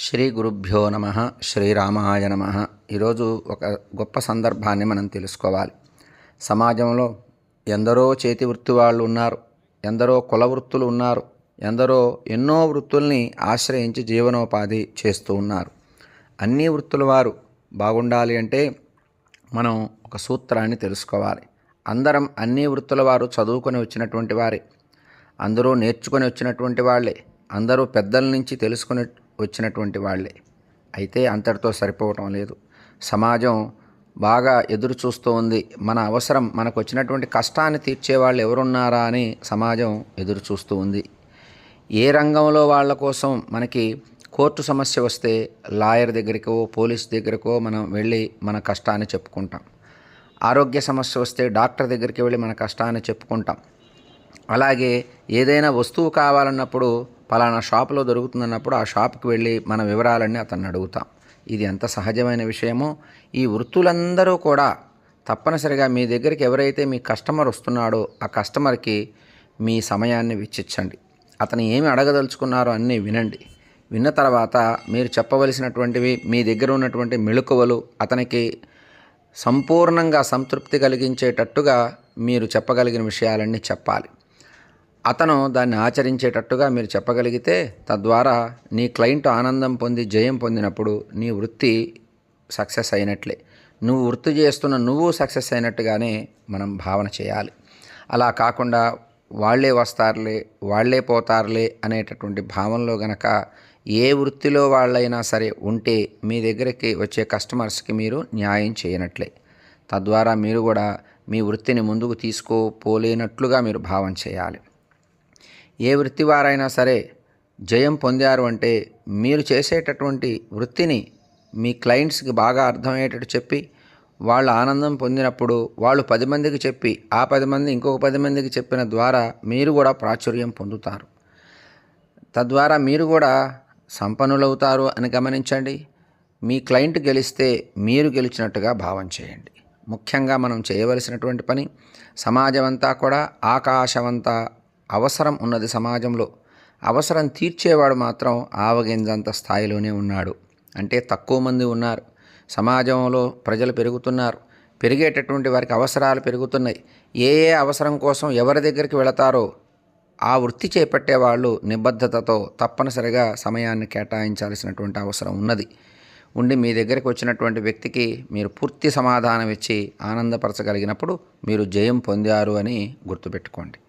శ్రీ గురుభ్యో నమ. శ్రీరామాయ నమ. ఈరోజు ఒక గొప్ప సందర్భాన్ని మనం తెలుసుకోవాలి. సమాజంలో ఎందరో చేతి వృత్తి వాళ్ళు ఉన్నారు, ఎందరో కుల వృత్తులు ఉన్నారు, ఎందరో ఎన్నో వృత్తుల్ని ఆశ్రయించి జీవనోపాధి చేస్తూ ఉన్నారు. అన్ని వృత్తుల వారు బాగుండాలి అంటే మనం ఒక సూత్రాన్ని తెలుసుకోవాలి. అందరం అన్ని వృత్తుల వారు చదువుకొని వచ్చినటువంటి వారే, అందరూ నేర్చుకొని వచ్చినటువంటి వాళ్ళే, అందరూ పెద్దల నుంచి తెలుసుకొని వచ్చినటువంటి వాళ్ళే. అయితే అంతటితో సరిపోవటం లేదు. సమాజం బాగా ఎదురు చూస్తూ ఉంది. మన అవసరం, మనకు వచ్చినటువంటి కష్టాన్ని తీర్చేవాళ్ళు ఎవరున్నారా అని సమాజం ఎదురు చూస్తూ ఉంది. ఏ రంగంలో వాళ్ళ కోసం మనకి కోర్టు సమస్య వస్తే లాయర్ దగ్గరికో పోలీస్ దగ్గరకో మనం వెళ్ళి మన కష్టాన్ని చెప్పుకుంటాం. ఆరోగ్య సమస్య వస్తే డాక్టర్ దగ్గరికి వెళ్ళి మన కష్టాన్ని చెప్పుకుంటాం. అలాగే ఏదైనా వస్తువు కావాలన్నప్పుడు పలానా షాపులో దొరుకుతుందన్నప్పుడు ఆ షాప్కి వెళ్ళి మన వివరాలన్నీ అతన్ని అడుగుతాం. ఇది ఎంత సహజమైన విషయమో ఈ వృత్తులందరూ కూడా తప్పనిసరిగా మీ దగ్గరికి ఎవరైతే మీ కస్టమర్ వస్తున్నాడో ఆ కస్టమర్కి మీ సమయాన్ని వెచ్చించండి. అతను ఏమి అడగదలుచుకున్నారో అన్నీ వినండి. విన్న తర్వాత మీరు చెప్పవలసినటువంటివి, మీ దగ్గర ఉన్నటువంటి మెళకువలు అతనికి సంపూర్ణంగా సంతృప్తి కలిగించేటట్టుగా మీరు చెప్పగలిగిన విషయాలన్నీ చెప్పాలి. అతను దాన్ని ఆచరించేటట్టుగా మీరు చెప్పగలిగితే తద్వారా నీ క్లయింట్ ఆనందం పొంది జయం పొందినప్పుడు నీ వృత్తి సక్సెస్ అయినట్లే. నువ్వు వృత్తి చేస్తున్న నువ్వు సక్సెస్ అయినట్టుగానే మనం భావన చేయాలి. అలా కాకుండా వాళ్ళే వస్తారులే, వాళ్ళే పోతారులే అనేటటువంటి భావనలో గనక ఏ వృత్తిలో వాళ్ళైనా సరే ఉంటే మీ దగ్గరికి వచ్చే కస్టమర్స్కి మీరు న్యాయం చేయనట్లే. తద్వారా మీరు కూడా మీ వృత్తిని ముందుకు తీసుకోపోలేనట్లుగా మీరు భావన చేయాలి. ఏ వృత్తి వారైనా సరే జయం పొందారు అంటే మీరు చేసేటటువంటి వృత్తిని మీ క్లయింట్స్కి బాగా అర్థమయ్యేటట్టు చెప్పి వాళ్ళు ఆనందం పొందినప్పుడు వాళ్ళు 10 మందికి చెప్పి ఆ 10 మంది ఇంకొక 10 మందికి చెప్పిన ద్వారా మీరు కూడా ప్రాచుర్యం పొందుతారు. తద్వారా మీరు కూడా సంపన్నులవుతారు అని గమనించండి. మీ క్లయింట్ గెలిస్తే మీరు గెలిచినట్టుగా భావం చేయండి. ముఖ్యంగా మనం చేయవలసినటువంటి పని, సమాజం అంతా కూడా ఆకాశమంతా అవసరం ఉన్నది. సమాజంలో అవసరం తీర్చేవాడు మాత్రం ఆవగింజంత స్థాయిలోనే ఉన్నాడు. అంటే తక్కువ మంది ఉన్నారు. సమాజంలో ప్రజలు పెరుగుతున్నారు. పెరిగేటటువంటి వారికి అవసరాలు పెరుగుతున్నాయి. ఏ అవసరం కోసం ఎవరి దగ్గరికి వెళతారో ఆ వృత్తి చేపట్టే వాళ్ళు నిబద్ధతతో తప్పనిసరిగా సమయాన్ని కేటాయించాల్సినటువంటి అవసరం ఉన్నది. ఉండి మీ దగ్గరికి వచ్చినటువంటి వ్యక్తికి మీరు పూర్తి సమాధానం ఇచ్చి ఆనందపరచగలిగినప్పుడు మీరు జయం పొందారు అని గుర్తుపెట్టుకోండి.